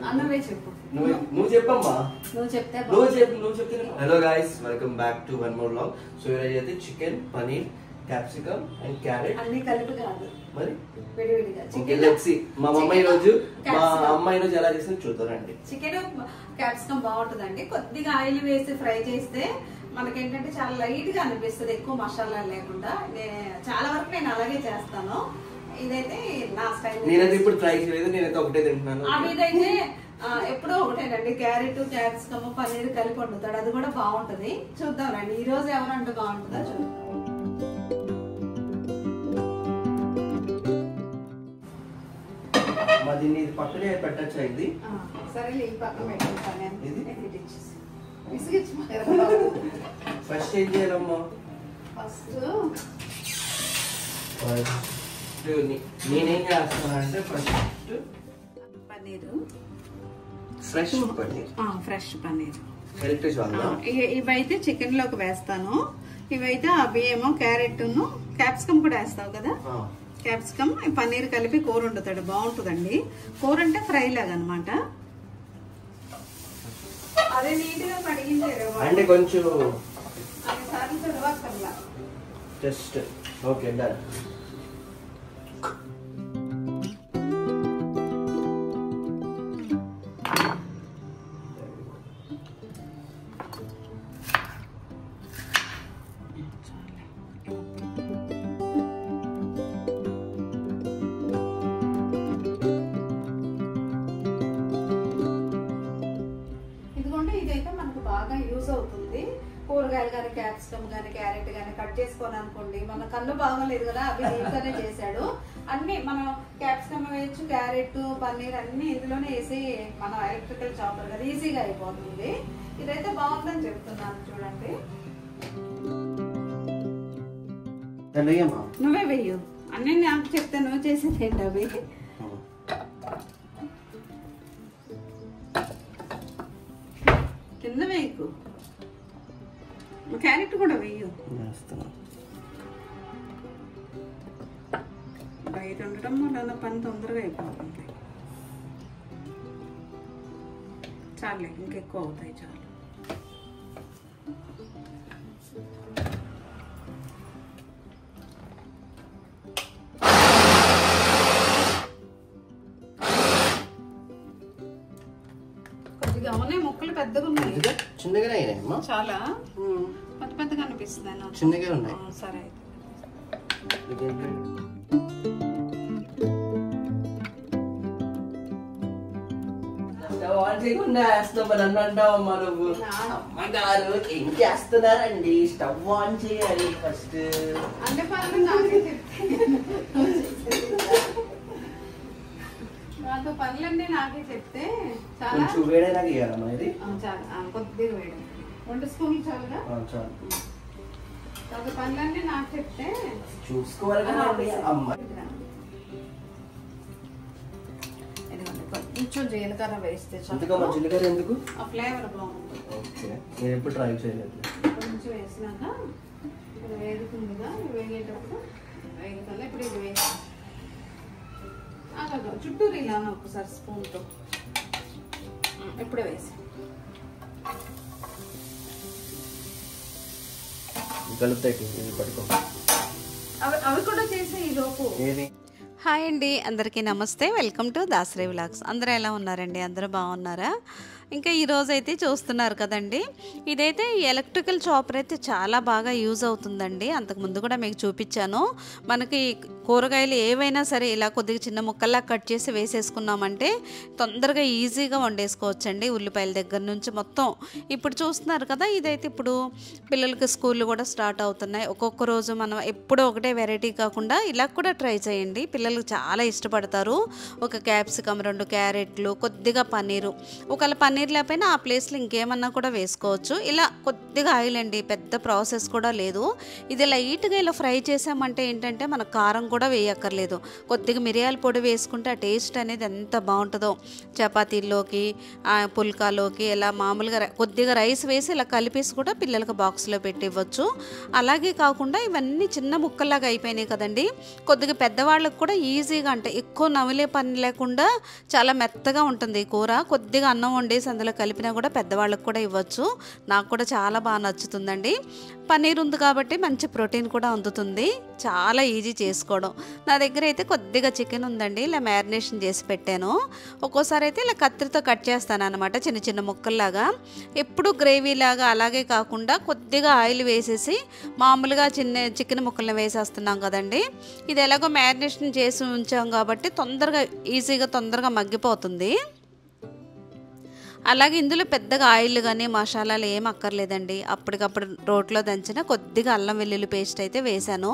అన్నవే చెప్పు. నువ్వు చెప్పమ్మా. నువ్వు చెప్తే hello guys, welcome back to one more vlog. So ఈరోజు అయితే chicken, paneer, capsicum and carrot అన్ని కలిపి కాదు, మరి విడివిడిగా. Okay let's see. మా అమ్మాయి రోజు ఎలా చేస్తుందో చూద్దారండి. చికెన్ క్యాప్సికమ్ బాగుంటుందండి. కొద్దిగా ఆయిల్ వేసి ఫ్రై చేస్తే మనకేంటంటే చాలా లైట్ గా అనిపిస్తుంది, ఎక్కువ మసాలా లేకుండా. చాలా వరకు నేను అలాగే చేస్తాను. ఇదైతే నా స్టైల్. నేనైతే ఇప్పుడు ట్రై చేయలేదు, నేనైతే ఒకటే తింటున్నాను. ఇదైతే ఎప్పుడో ఒకటేనండి. క్యారెట్, క్యాప్సికమ్, పన్నీర్ కలిపి వండుతాడు, అది కూడా బాగుంటది. చూద్దాం రండి ఈ రోజు ఎవరంటే బాగుంటుందో చూద్దాం. దీన్ని ఇది పక్కనే పెట్టచ్చా? ఇది సరే ఈ పక్కన పెట్టుకుంటాను. ఫస్ట్ ఏం చేయాలమ్మా? ఫస్ట్ నేనేం చేస్తాను అంటే first paneer, fresh paneer. Fresh paneer ఇవైతే చికెన్ లోకి వేస్తాను. ఇవైతే అవి ఏమో క్యారెట్, క్యాప్సికమ్ కూడా వేస్తావు కదా. క్యాప్సికమ్, పన్నీర్ కలిపి కూర వండుతాడు, బాగుంటుందండి. కూర అంటే ఫ్రై లాగా అనమాట. అదే నీట్ గా కడిగించారు అంటే కొంచెం తర్వాత జస్ట్ ఓకే డన్. ఇదైతే మనకు బాగా యూజ్ అవుతుంది. కూరగాయలు కానీ, క్యాప్సికమ్ కానీ, క్యారెట్ కానీ కట్ చేసుకోని అనుకోండి, మన కన్ను బాగోలేదు కదా, అవి ఇంట్లోనే చేశాడు. అన్ని మనం క్యాప్సికమ్ వేయచ్చు, క్యారెట్, పన్నీర్ అన్ని ఇందులోనే వేసి మన ఎలక్ట్రికల్ చాపర్ కదా, ఈజీగా అయిపోతుంది. ఇదైతే బాగుందని చెప్తున్నాను. చూడండి, నువ్వే వెయ్యు. అన్ని నాకు చెప్తే నువ్వు చేసేది ఏంటి? అవి కింద వేయకు, క్యారెట్ కూడా వేయు. బయట ఉండటం వల్ల పని తొందరగా అయిపోతుంది. చాలే, ఇంకెక్కువ అవుతాయి. చాలు. ముక్కలు పెద్దగా ఉన్నాయి, చిన్నగానే అయినాయమ్మా. చాలా పెద్ద పెద్దగా అనిపిస్తుంది. చిన్నగా ఉన్నాయి. సరే అంటావమ్మా నువ్వు. అమ్మగారు ఏం చేస్తున్నారండి? స్టవ్ ఆన్ చేయాలి ఫస్ట్. అంటే పనులు నాకే చెప్తే పనులన్నీ నాకే చెప్తే చాలా వేడైనా ఇవ్వాలమ్మా. ఇది కొద్దిగా వేడి, 2 స్పూన్లు చాలుగా. చాలు. పనులన్నీ నాకు చెప్తే చూసుకోవాలి. కొంచెం జీలకర్ర వేస్తే జీలకర్ర ఎందుకు? ఆ ఫ్లేవర్ బాగుంటుంది. నేను ఎప్పుడు ట్రై చేయలేదు. కొంచెం వేసినాక ఇది వేగుతుందిగా, వేగేటప్పుడు వేగుతుంది. ఇప్పుడు ఇది వేసి చుట్టూరు ఇలా ఒకసారి స్పూన్తో ఇప్పుడే వేసి అవి కూడా చేసే ఈ లోపు. హాయ్ అండి, అందరికీ నమస్తే. Welcome to Dasari vlogs. అందరూ ఎలా ఉన్నారండి? అందరూ బాగున్నారా? ఇంకా ఈరోజు అయితే చూస్తున్నారు కదండి, ఇదైతే ఎలక్ట్రికల్ చాపర్ అయితే చాలా బాగా యూజ్ అవుతుందండి. అంతకుముందు కూడా మీకు చూపించాను. మనకి కూరగాయలు ఏవైనా సరే ఇలా కొద్దిగా చిన్న ముక్కల్లా కట్ చేసి వేసేసుకున్నామంటే తొందరగా ఈజీగా వండేసుకోవచ్చండి. ఉల్లిపాయల దగ్గర నుంచి మొత్తం. ఇప్పుడు చూస్తున్నారు కదా, ఇదైతే ఇప్పుడు పిల్లలకి స్కూళ్ళు కూడా స్టార్ట్ అవుతున్నాయి. ఒక్కొక్క రోజు మనం ఎప్పుడూ ఒకటే వెరైటీ కాకుండా ఇలా కూడా ట్రై చేయండి. పిల్లలు చాలా ఇష్టపడతారు. ఒక క్యాప్సికమ్, 2 క్యారెట్లు, కొద్దిగా పన్నీరు. ఒకవేళ పన్నీర్ పన్నీర్ లేకపోయినా ఆ ప్లేస్లో ఇంకేమన్నా కూడా వేసుకోవచ్చు. ఇలా కొద్దిగా ఆయిల్ అండి, పెద్ద ప్రాసెస్ కూడా లేదు. ఇది లైట్గా ఇలా ఫ్రై చేసామంటే ఏంటంటే మనకు కారం కూడా వేయక్కర్లేదు. కొద్దిగా మిరియాల పొడి వేసుకుంటే ఆ టేస్ట్ అనేది ఎంత బాగుంటుందో. చపాతీల్లోకి పుల్కాలోకి ఇలా మామూలుగా కొద్దిగా రైస్ వేసి ఇలా కలిపేసి కూడా పిల్లలకు బాక్స్లో పెట్టి ఇవ్వచ్చు. అలాగే కాకుండా ఇవన్నీ చిన్న ముక్కల్లాగా అయిపోయినాయి కదండి, కొద్దిగా పెద్దవాళ్ళకు కూడా ఈజీగా, అంటే ఎక్కువ నమిలే పని లేకుండా చాలా మెత్తగా ఉంటుంది ఈ కూర. కొద్దిగా అన్నం వండేసి అందులో కలిపినా కూడా పెద్దవాళ్ళకు కూడా ఇవ్వచ్చు. నాకు కూడా చాలా బాగా నచ్చుతుందండి. పన్నీర్ ఉంది కాబట్టి మంచి ప్రోటీన్ కూడా అందుతుంది. చాలా ఈజీ చేసుకోవడం. నా దగ్గర అయితే కొద్దిగా చికెన్ ఉందండి, ఇలా మ్యారినేషన్ చేసి పెట్టాను. ఒక్కోసారి అయితే ఇలా కత్తిరితో కట్ చేస్తాను అనమాట, చిన్న చిన్న ముక్కల్లాగా. ఎప్పుడు గ్రేవీలాగా అలాగే కాకుండా కొద్దిగా ఆయిల్ వేసేసి మామూలుగా చిన్న చికెన్ ముక్కల్ని వేసేస్తున్నాం కదండి. ఇది ఎలాగో మ్యారినేషన్ చేసి ఉంచాం కాబట్టి తొందరగా మగ్గిపోతుంది. అలాగే ఇందులో పెద్దగా ఆయిల్ కానీ మసాలాలు ఏం అక్కర్లేదండి. అప్పటికప్పుడు రోట్లో దంచిన కొద్దిగా అల్లం వెల్లుల్లి పేస్ట్ అయితే వేసాను.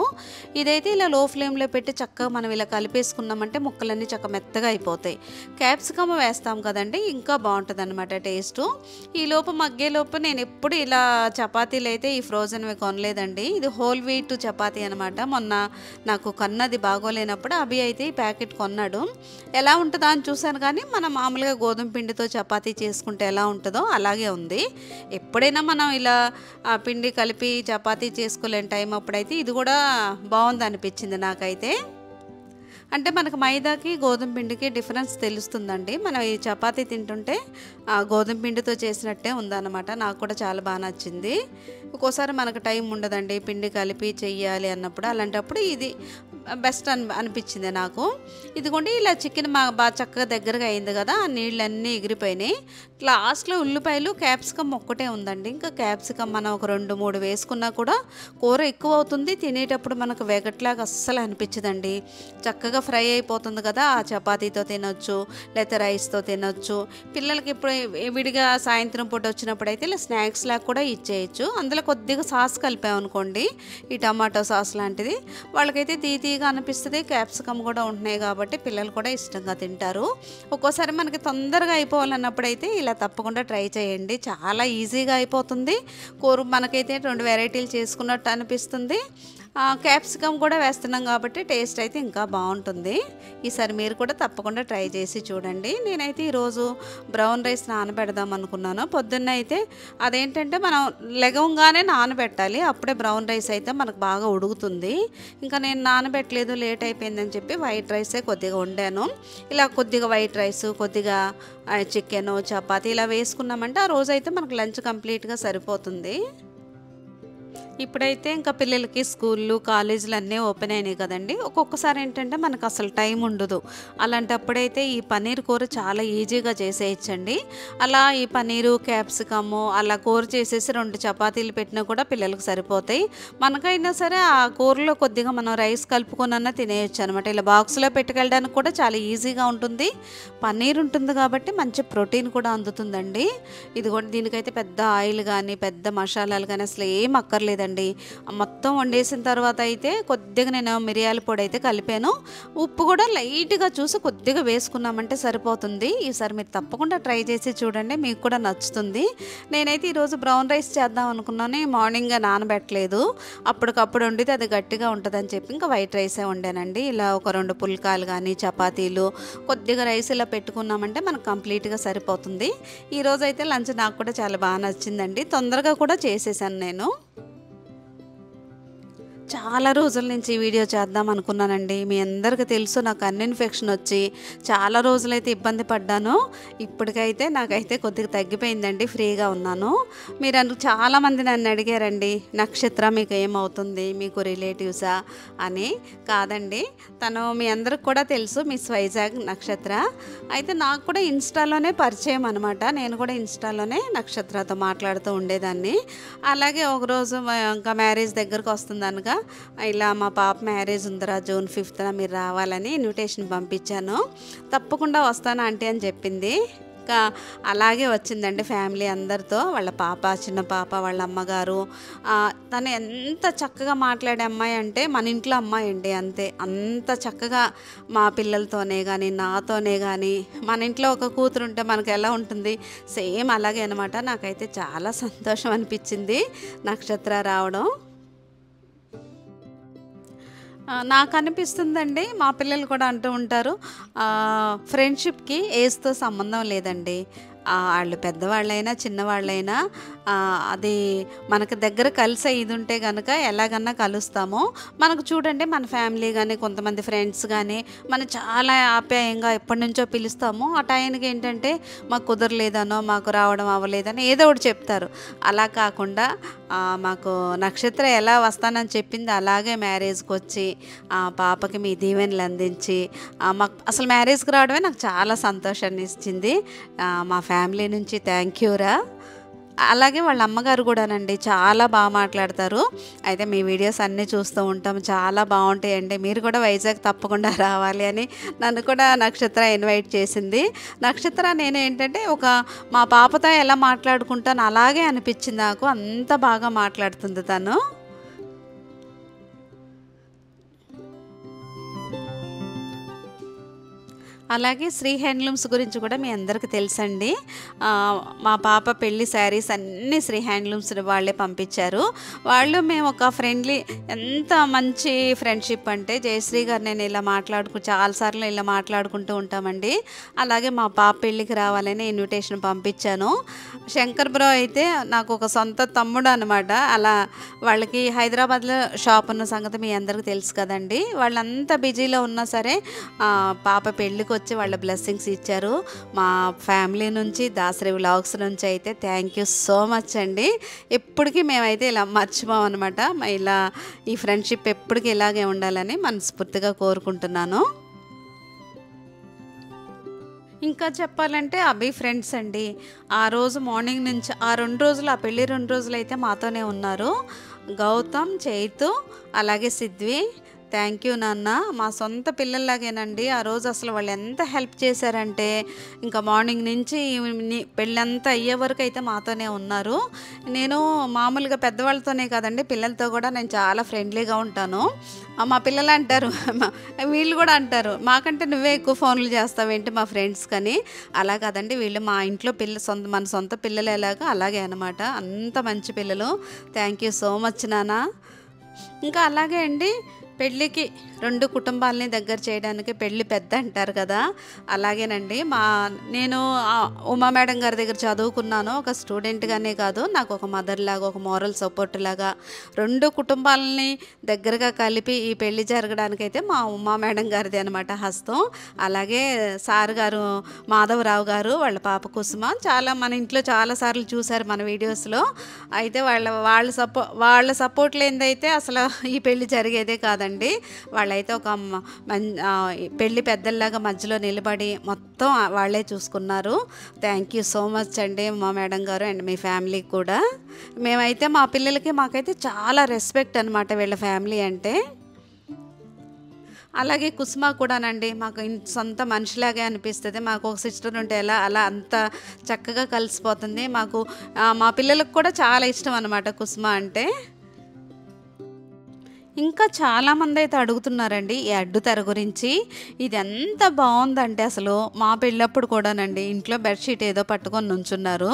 ఇదైతే ఇలా లో ఫ్లేమ్లో పెట్టి చక్కగా మనం ఇలా కలిపేసుకున్నామంటే ముక్కలన్నీ చక్కగా మెత్తగా అయిపోతాయి. క్యాప్సికమ్ వేస్తాం కదండి, ఇంకా బాగుంటుంది అనమాట టేస్టు. ఈలోపు మగ్గేలోపు నేను ఎప్పుడు ఇలా చపాతీలు అయితే ఈ ఫ్రోజన్వి కొనలేదండి. ఇది హోల్ వీట్ చపాతీ అనమాట. మొన్న నాకు కన్నది బాగోలేనప్పుడు అభి అయితే ఈ ప్యాకెట్ కొన్నాడు. ఎలా ఉంటుందా అని చూశాను, కానీ మనం మామూలుగా గోధుమ పిండితో చపాతీ చేసుకుంటే ఎలా ఉంటుందో అలాగే ఉంది. ఎప్పుడైనా మనం ఇలా పిండి కలిపి చపాతీ చేసుకోలేని టైం అప్పుడైతే ఇది కూడా బాగుంది అనిపించింది నాకైతే. అంటే మనకు మైదాకి గోధుమ పిండికి డిఫరెన్స్ తెలుస్తుందండి. మనం ఈ చపాతీ తింటుంటే గోధుమ పిండితో చేసినట్టే ఉందన్నమాట. నాకు కూడా చాలా బాగా నచ్చింది. ఒక్కోసారి మనకు టైం ఉండదండి పిండి కలిపి చెయ్యాలి అన్నప్పుడు, అలాంటప్పుడు ఇది బెస్ట్ అనిపించింది నాకు. ఇదిగోండి ఇలా చికెన్ బాగా చక్కగా దగ్గరగా అయింది కదా, ఆ నీళ్ళన్నీ ఎగిరిపోయినాయి. లాస్ట్లో ఉల్లిపాయలు క్యాప్సికమ్ ఒక్కటే ఉందండి. ఇంకా క్యాప్సికమ్ మనం ఒక 2-3 వేసుకున్నా కూడా కూర ఎక్కువ అవుతుంది. తినేటప్పుడు మనకు వెగట్లాగా అస్సలు అనిపించదండి. చక్కగా ఫ్రై అయిపోతుంది కదా, ఆ చపాతీతో తినొచ్చు, లేకపోతే రైస్తో తినొచ్చు. పిల్లలకి ఇప్పుడు విడిగా సాయంత్రం పూట వచ్చినప్పుడు అయితే ఇలా స్నాక్స్ లాగా కూడా ఇచ్చేయచ్చు. అందులో కొద్దిగా సాస్ కలిపామనుకోండి, ఈ టమాటో సాస్ లాంటిది, వాళ్ళకైతే తీతీగా అనిపిస్తుంది. క్యాప్సికమ్ కూడా ఉంటున్నాయి కాబట్టి పిల్లలు కూడా ఇష్టంగా తింటారు. ఒక్కోసారి మనకి తొందరగా అయిపోవాలన్నప్పుడు అయితే ఇలా తప్పకుండా ట్రై చేయండి. చాలా ఈజీగా అయిపోతుంది కూర. మనకైతే 2 వెరైటీలు చేసుకున్నట్టు అనిపిస్తుంది. క్యాప్సికమ్ కూడా వేస్తున్నాం కాబట్టి టేస్ట్ అయితే ఇంకా బాగుంటుంది. ఈసారి మీరు కూడా తప్పకుండా ట్రై చేసి చూడండి. నేనైతే ఈరోజు బ్రౌన్ రైస్ నానబెడదాం అనుకున్నాను. పొద్దున్న అయితే అదేంటంటే మనం లెగవంగానే నానబెట్టాలి, అప్పుడే బ్రౌన్ రైస్ అయితే మనకు బాగా ఉడుకుతుంది. ఇంకా నేను నానబెట్టలేదు, లేట్ అయిపోయిందని చెప్పి వైట్ రైసే కొద్దిగా వండాను. ఇలా కొద్దిగా వైట్ రైస్, కొద్దిగా చికెను, చపాతీ ఇలా వేసుకున్నామంటే ఆ రోజైతే మనకు లంచ్ కంప్లీట్గా సరిపోతుంది. ఇప్పుడైతే ఇంకా పిల్లలకి స్కూళ్ళు కాలేజీలు అన్నీ ఓపెన్ అయినాయి కదండి. ఒక్కొక్కసారి ఏంటంటే మనకు అసలు టైం ఉండదు. అలాంటప్పుడైతే ఈ పన్నీర్ కూర చాలా ఈజీగా చేసేయచ్చండి. అలా ఈ పన్నీరు క్యాప్సికము అలా కూర చేసేసి 2 చపాతీలు పెట్టినా కూడా పిల్లలకు సరిపోతాయి. మనకైనా సరే ఆ కూరలో కొద్దిగా మనం రైస్ కలుపుకొనన్నా తినేయచ్చు అనమాట. ఇలా బాక్స్లో పెట్టుకెళ్ళడానికి కూడా చాలా ఈజీగా ఉంటుంది. పన్నీర్ ఉంటుంది కాబట్టి మంచి ప్రోటీన్ కూడా అందుతుందండి. ఇది కూడా దీనికైతే పెద్ద ఆయిల్ కానీ పెద్ద మసాలాలు కానీ అసలు ఏం అక్కర్లేదండి. మొత్తం వండేసిన తర్వాత అయితే కొద్దిగా నేను మిరియాల పొడి అయితే కలిపాను. ఉప్పు కూడా లైట్గా చూసి కొద్దిగా వేసుకున్నామంటే సరిపోతుంది. ఈసారి మీరు తప్పకుండా ట్రై చేసి చూడండి, మీకు కూడా నచ్చుతుంది. నేనైతే ఈరోజు బ్రౌన్ రైస్ చేద్దాం అనుకున్నాను. మార్నింగ్గా నానబెట్టలేదు, అప్పటికప్పుడు వండితే అది గట్టిగా ఉంటుందని చెప్పి ఇంకా వైట్ రైసే వండానండి. ఇలా ఒక 2 పుల్కాలు కానీ చపాతీలు కొద్దిగా రైస్ ఇలా పెట్టుకున్నామంటే మనకు కంప్లీట్గా సరిపోతుంది. ఈరోజు అయితే లంచ్ నాకు కూడా చాలా బాగా నచ్చిందండి. తొందరగా కూడా చేసేసాను నేను. చాలా రోజుల నుంచి వీడియో చేద్దాం అనుకున్నానండి. మీ అందరికీ తెలుసు నాకు అన్ని ఇన్ఫెక్షన్ వచ్చి చాలా రోజులైతే ఇబ్బంది పడ్డాను. ఇప్పటికైతే నాకైతే కొద్దిగా తగ్గిపోయిందండి, ఫ్రీగా ఉన్నాను. మీరు చాలామంది నన్ను అడిగారండి, నక్షత్ర మీకు ఏమవుతుంది, మీకు రిలేటివ్సా అని. కాదండి, తను మీ అందరికి కూడా తెలుసు, మిస్ వైజాగ్ నక్షత్ర. అయితే నాకు కూడా ఇన్స్టాలోనే పరిచయం అనమాట. నేను కూడా ఇన్స్టాలోనే నక్షత్రతో మాట్లాడుతూ ఉండేదాన్ని. అలాగే ఒకరోజు ఇంకా మ్యారేజ్ దగ్గరకు వస్తుంది అనగా, ఇలా మా పాప మ్యారేజ్ ఉందిరా జూన్ 5th మీరు రావాలని ఇన్విటేషన్ పంపించాను. తప్పకుండా వస్తాను ఆంటీ అని చెప్పింది. ఇంకా అలాగే వచ్చిందండి ఫ్యామిలీ అందరితో. వాళ్ళ పాప, చిన్న పాప, వాళ్ళ అమ్మగారు. తను ఎంత చక్కగా మాట్లాడే అమ్మాయి అంటే మన ఇంట్లో అమ్మాయి అండి, అంతే. అంత చక్కగా మా పిల్లలతోనే కానీ నాతోనే కానీ, మన ఇంట్లో ఒక కూతురు ఉంటే మనకు ఎలా ఉంటుంది సేమ్ అలాగే అనమాట. నాకైతే చాలా సంతోషం అనిపించింది నక్షత్ర రావడం. నాకు అనిపిస్తుందండి, మా పిల్లలు కూడా అంటూ ఉంటారు, ఫ్రెండ్షిప్కి ఏజ్తో సంబంధం లేదండి. వాళ్ళు పెద్దవాళ్ళైనా చిన్నవాళ్ళైనా అది మనకు దగ్గర కలిసే ఇది ఉంటే కనుక ఎలాగన్నా కలుస్తాము. మనకు చూడండి మన ఫ్యామిలీ కానీ కొంతమంది ఫ్రెండ్స్ కానీ మనం చాలా ఆప్యాయంగా ఎప్పటి నుంచో పిలుస్తాము. ఆ టైంకి ఏంటంటే మాకు కుదరలేదనో మాకు రావడం అవ్వలేదని ఏదో ఒకటి చెప్తారు. అలా కాకుండా మాకు నక్షత్ర ఎలా వస్తానని చెప్పింది అలాగే మ్యారేజ్కి వచ్చి పాపకి మీ దీవెనలు అందించి మాకు అసలు మ్యారేజ్కి రావడమే నాకు చాలా సంతోషాన్ని ఇచ్చింది. మా ఫ్యామిలీ నుంచి థ్యాంక్ యూరా. అలాగే వాళ్ళ అమ్మగారు కూడానండి చాలా బాగా మాట్లాడతారు. అయితే మీ వీడియోస్ అన్నీ చూస్తూ ఉంటాం, చాలా బాగుంటాయండి, మీరు కూడా వైజాగ్ తప్పకుండా రావాలి అని నన్ను కూడా నక్షత్ర ఇన్వైట్ చేసింది. నక్షత్ర నేను ఏంటంటే మా పాపతో ఎలా మాట్లాడుకుంటాను అలాగే అనిపించింది నాకు, అంత బాగా మాట్లాడుతుంది తను. అలాగే శ్రీ హ్యాండ్లూమ్స్ గురించి కూడా మీ అందరికీ తెలుసండి. మా పాప పెళ్లి శారీస్ అన్నీ శ్రీ హ్యాండ్లూమ్స్ వాళ్ళే పంపించారు. మేము ఒక ఫ్రెండ్లీ, ఎంత మంచి ఫ్రెండ్షిప్ అంటే జయశ్రీ గారు నేను ఇలా చాలాసార్లు ఇలా మాట్లాడుకుంటూ ఉంటామండి. అలాగే మా పాప పెళ్ళికి రావాలని ఇన్విటేషన్ పంపించాను. శంకర్ బ్రో అయితే నాకు ఒక సొంత తమ్ముడు అనమాట. అలా వాళ్ళకి హైదరాబాద్లో షాప్ ఉన్న సంగతి మీ అందరికీ తెలుసు కదండి. వాళ్ళంతా బిజీలో ఉన్నా సరే పాప పెళ్ళికి వచ్చి వాళ్ళ బ్లెస్సింగ్స్ ఇచ్చారు. మా ఫ్యామిలీ నుంచి, దాసరి వ్లాగ్స్ నుంచి అయితే థ్యాంక్ యూ సో మచ్ అండి. ఎప్పటికీ మేమైతే ఇలా మర్చిపోం అనమాట. ఇలా ఈ ఫ్రెండ్షిప్ ఎప్పటికీ ఇలాగే ఉండాలని మనస్ఫూర్తిగా కోరుకుంటున్నాను. ఇంకా చెప్పాలంటే అభి ఫ్రెండ్స్ అండి. ఆ రోజు మార్నింగ్ నుంచి ఆ 2 రోజులు, ఆ పెళ్ళి 2 రోజులు అయితే మాతోనే ఉన్నారు. గౌతమ్, చైతు, అలాగే సిద్వి. థ్యాంక్ యూ నాన్న, మా సొంత పిల్లల్లాగేనండి. ఆ రోజు అసలు వాళ్ళు ఎంత హెల్ప్ చేశారంటే ఇంకా మార్నింగ్ నుంచి పెళ్ళంతా అయ్యే వరకు అయితే మాతోనే ఉన్నారు. నేను మామూలుగా పెద్దవాళ్ళతోనే కాదండి, పిల్లలతో కూడా నేను చాలా ఫ్రెండ్లీగా ఉంటాను. మా పిల్లలు అంటారు, వీళ్ళు కూడా అంటారు, మాకంటే నువ్వే ఎక్కువ ఫోన్లు చేస్తావేంటి మా ఫ్రెండ్స్ కానీ. అలా కాదండి, వీళ్ళు మా ఇంట్లో మన సొంత పిల్లలు ఎలాగో అలాగే అనమాట. అంత మంచి పిల్లలు. థ్యాంక్ యూ సో మచ్ నాన్న. ఇంకా అలాగే అండి, పెళ్ళికి 2 కుటుంబాలని దగ్గర చేయడానికి పెళ్ళి పెద్ద అంటారు కదా, అలాగేనండి. నేను ఉమా మేడం గారి దగ్గర చదువుకున్నాను. ఒక స్టూడెంట్గానే కాదు, నాకు ఒక మదర్ లాగా, ఒక మోరల్ సపోర్ట్ లాగా 2 కుటుంబాలని దగ్గరగా కలిపి ఈ పెళ్ళి జరగడానికైతే మా ఉమా మేడం గారిది అనమాట హస్తం. అలాగే సార్ గారు మాధవరావు గారు, వాళ్ళ పాప కుసుమ, మన ఇంట్లో చాలాసార్లు చూశారు మన వీడియోస్లో. అయితే వాళ్ళ సపోర్ట్ లేనిదైతే అసలు ఈ పెళ్ళి జరిగేదే కాదండి. వాళ్ళైతే ఒక పెళ్ళి పెద్దల్లాగా మధ్యలో నిలబడి మొత్తం వాళ్ళే చూసుకున్నారు. థ్యాంక్ యూ సో మచ్ అండి మా మేడం గారు అండ్ మీ ఫ్యామిలీ కూడా. మేమైతే మా పిల్లలకి మాకైతే చాలా రెస్పెక్ట్ అనమాట వీళ్ళ ఫ్యామిలీ అంటే. అలాగే కుసుమ కూడానండి, మాకు సొంత మనిషిలాగే అనిపిస్తుంది. మాకు ఒక సిస్టర్ ఉంటే అలా అంత చక్కగా కలిసిపోతుంది. మా పిల్లలకు కూడా చాలా ఇష్టం అనమాట కుసుమ అంటే. ఇంకా చాలామంది అయితే అడుగుతున్నారండి ఈ అడ్డుతెర గురించి. ఇది ఎంత బాగుందంటే అసలు మా పెళ్ళప్పుడు కూడానండి ఇంట్లో బెడ్షీట్ ఏదో పట్టుకొని నుంచున్నారు.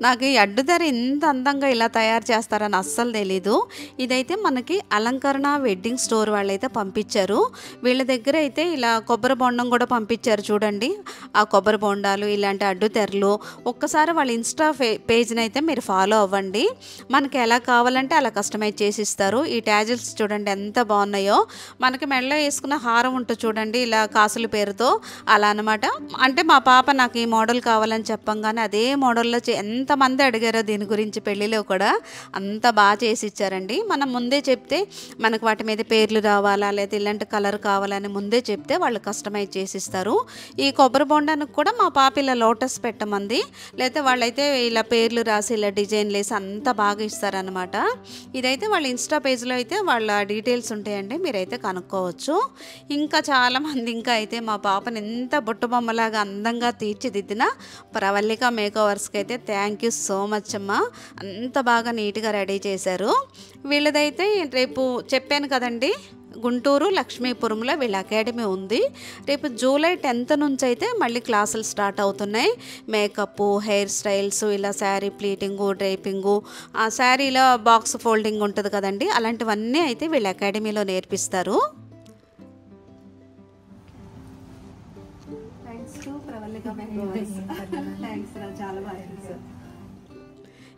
నాకు ఈ అడ్డుతెర ఇంత అందంగా ఇలా తయారు చేస్తారని అస్సలు తెలీదు. ఇదైతే మనకి అలంకరణ వెడ్డింగ్ స్టోర్ వాళ్ళైతే పంపించారు. వీళ్ళ దగ్గర అయితే ఇలా కొబ్బరి బొండం కూడా పంపించారు చూడండి. ఆ కొబ్బరి బొండాలు, ఇలాంటి అడ్డుతెరలు ఒక్కసారి వాళ్ళ ఇన్స్టా పేజ్ని అయితే మీరు ఫాలో అవ్వండి. మనకి ఎలా కావాలంటే అలా కస్టమైజ్ చేసి ఇస్తారు. ఈ ట్యాజిల్స్ చూడండి ఎంత బాగున్నాయో. మనకి మెడలో వేసుకున్న హారం ఉంటుంది చూడండి, ఇలా కాసుల పేరుతో, అలా అనమాట. అంటే మా పాప నాకు ఈ మోడల్ కావాలని చెప్పంగానే అదే మోడల్లో ఎంతమంది అడిగారో దీని గురించి పెళ్ళిలో కూడా అంత బాగా చేసి ఇచ్చారండి. మనం ముందే చెప్తే మనకు వాటి మీద పేర్లు రావాలా లేదా ఇలాంటి కలర్ కావాలని ముందే చెప్తే వాళ్ళు కస్టమైజ్ చేసి ఇస్తారు. ఈ కొబ్బరి బొండానికి కూడా మా పాప ఇలా లోటస్ పెట్టమంది, లేకపోతే వాళ్ళైతే ఇలా పేర్లు రాసి ఇలా డిజైన్లు వేసి అంత బాగా ఇస్తారనమాట. ఇదైతే వాళ్ళ ఇన్స్టా పేజ్లో అయితే వాళ్ళ డీటెయిల్స్ ఉంటాయండి, మీరైతే కనుక్కోవచ్చు. ఇంకా చాలామంది ఇంకా అయితే మా పాపని ఎంత బుట్టబొమ్మలాగా అందంగా తీర్చిదిద్దిన ప్రవల్లిక మేకోవర్స్కి అయితే థ్యాంక్ యూ సో మచ్ అమ్మ. అంత బాగా నీట్గా రెడీ చేశారు. వీళ్ళదైతే రేపు చెప్పాను కదండి, గుంటూరు లక్ష్మీపురంలో వీళ్ళ అకాడమీ ఉంది. రేపు జూలై 10th నుంచి అయితే మళ్ళీ క్లాసులు స్టార్ట్ అవుతున్నాయి. మేకప్, హెయిర్ స్టైల్స్, ఇలా శారీ ప్లీటింగు, డ్రైపింగు, ఆ శారీలో బాక్స్ ఫోల్డింగ్ ఉంటుంది కదండి, అలాంటివన్నీ అయితే వీళ్ళ అకాడమీలో నేర్పిస్తారు.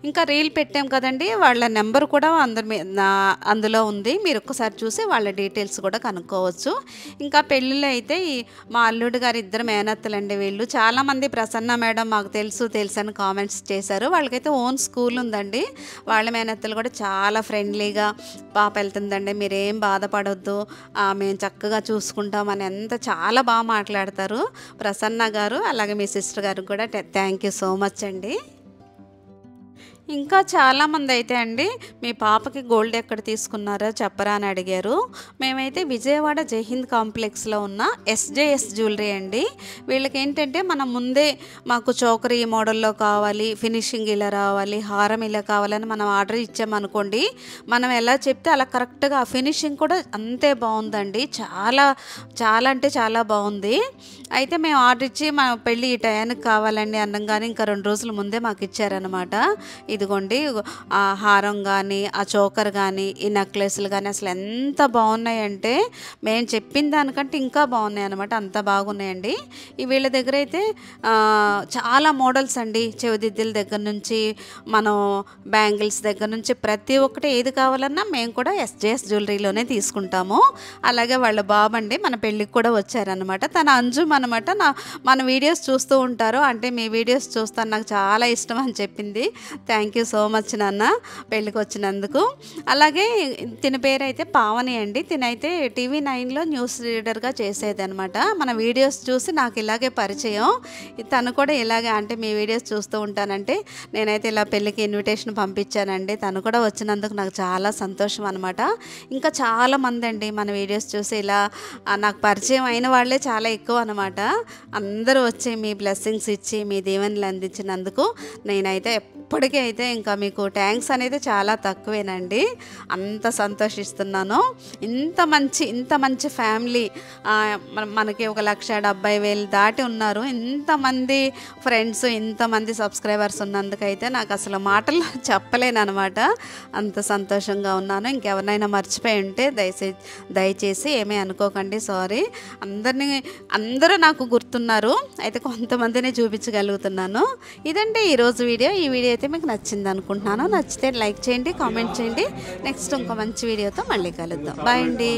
ఇంకా రీల్ పెట్టాం కదండి, వాళ్ళ నెంబర్ కూడా అందులో ఉంది. మీరు ఒక్కసారి చూసి వాళ్ళ డీటెయిల్స్ కూడా కనుక్కోవచ్చు. ఇంకా పెళ్ళిళ్ళు అయితే మా అల్లుడు గారు ఇద్దరు మేనత్తలండి వీళ్ళు. చాలామంది ప్రసన్న మేడం మాకు తెలుసు అని కామెంట్స్ చేశారు. వాళ్ళకైతే ఓన్ స్కూల్ ఉందండి. వాళ్ళ మేనత్తలు కూడా చాలా ఫ్రెండ్లీగా, పాప వెళ్తుందండి మీరేం బాధపడొద్దు, మేము చక్కగా చూసుకుంటామని చాలా బాగా మాట్లాడతారు ప్రసన్న గారు. అలాగే మీ సిస్టర్ గారికి కూడా థ్యాంక్ యూ సో మచ్ అండి. ఇంకా చాలామంది అయితే అండి మీ పాపకి గోల్డ్ ఎక్కడ తీసుకున్నారో చెప్పరా అని అడిగారు. మేమైతే విజయవాడ జైహింద్ కాంప్లెక్స్లో ఉన్న ఎస్జేఎస్ జ్యువెలరీ అండి. వీళ్ళకి ఏంటంటే మనం ముందే మాకు చోకరీ మోడల్లో కావాలి, ఫినిషింగ్ ఇలా రావాలి, హారం ఇలా కావాలని మనం ఆర్డర్ ఇచ్చామనుకోండి, మనం ఎలా చెప్తే అలా కరెక్ట్గా ఆ ఫినిషింగ్ కూడా అంతే బాగుందండి. చాలా చాలా అంటే చాలా బాగుంది. అయితే మేము ఆర్డర్ ఇచ్చి మా పెళ్ళి ఈ టయానికి కావాలండి అనగానే ఇంకా 2 రోజుల ముందే మాకు ఇచ్చారనమాట. ఇదిగోండి ఆ హారం కానీ, ఆ చోకర్ కానీ, ఈ నెక్లెస్లు కానీ అసలు ఎంత బాగున్నాయంటే మేము చెప్పిన దానికంటే ఇంకా బాగున్నాయి అనమాట. అంత బాగున్నాయండి. వీళ్ళ దగ్గర అయితే చాలా మోడల్స్ అండి. చెవిదిద్దుల దగ్గర నుంచి మనం బ్యాంగిల్స్ దగ్గర నుంచి ప్రతి ఒక్కటి ఏది కావాలన్నా మేము కూడా ఎస్జేఎస్ జ్యువెలరీలోనే తీసుకుంటాము. అలాగే వాళ్ళ బాబు అండి మన పెళ్ళికి కూడా వచ్చారనమాట. తన అంజుమ్ అనమాట. మన వీడియోస్ చూస్తూ ఉంటారు, అంటే మీ వీడియోస్ చూస్తాను నాకు చాలా ఇష్టం అని చెప్పింది. థ్యాంక్ యూ సో మచ్ నాన్న పెళ్ళికి వచ్చినందుకు. అలాగే తిన పేరు అయితే పావని అండి. తినైతే TV9లో న్యూస్ రీడర్గా చేసేది అనమాట. మన వీడియోస్ చూసి నాకు ఇలాగే పరిచయం. తను కూడా ఇలాగే, అంటే మీ వీడియోస్ చూస్తూ ఉంటానంటే నేనైతే ఇలా పెళ్ళికి ఇన్విటేషన్ పంపించానండి. తను కూడా వచ్చినందుకు నాకు చాలా సంతోషం అనమాట. ఇంకా చాలామంది అండి మన వీడియోస్ చూసి ఇలా నాకు పరిచయం అయిన వాళ్ళే చాలా ఎక్కువ అనమాట. అందరూ వచ్చి మీ బ్లెస్సింగ్స్ ఇచ్చి మీ దీవెనలు అందించినందుకు నేనైతే ఎప్పటికీ అయితే ఇంకా మీకు థ్యాంక్స్ అనేది చాలా తక్కువేనండి. అంత సంతోషిస్తున్నాను. ఇంత మంచి ఫ్యామిలీ మనకి 1,70,000 దాటి ఉన్నారు. ఇంతమంది ఫ్రెండ్స్, ఇంతమంది సబ్స్క్రైబర్స్ ఉన్నందుకైతే నాకు అసలు మాటలు చెప్పలేను అనమాట. అంత సంతోషంగా ఉన్నాను. ఇంకెవరినైనా మర్చిపోయి ఉంటే దయచేసి ఏమీ అనుకోకండి, సారీ. అందరూ నాకు గుర్తున్నారు, అయితే కొంతమందిని చూపించగలుగుతున్నాను. ఇదండి ఈరోజు వీడియో. ఈ వీడియో అయితే మీకు నచ్చింది అనుకుంటున్నాను. నచ్చితే లైక్ చేయండి, కామెంట్ చేయండి. నెక్స్ట్ ఇంకో మంచి వీడియోతో మళ్ళీ కలుద్దాం. బాయ్ అండి.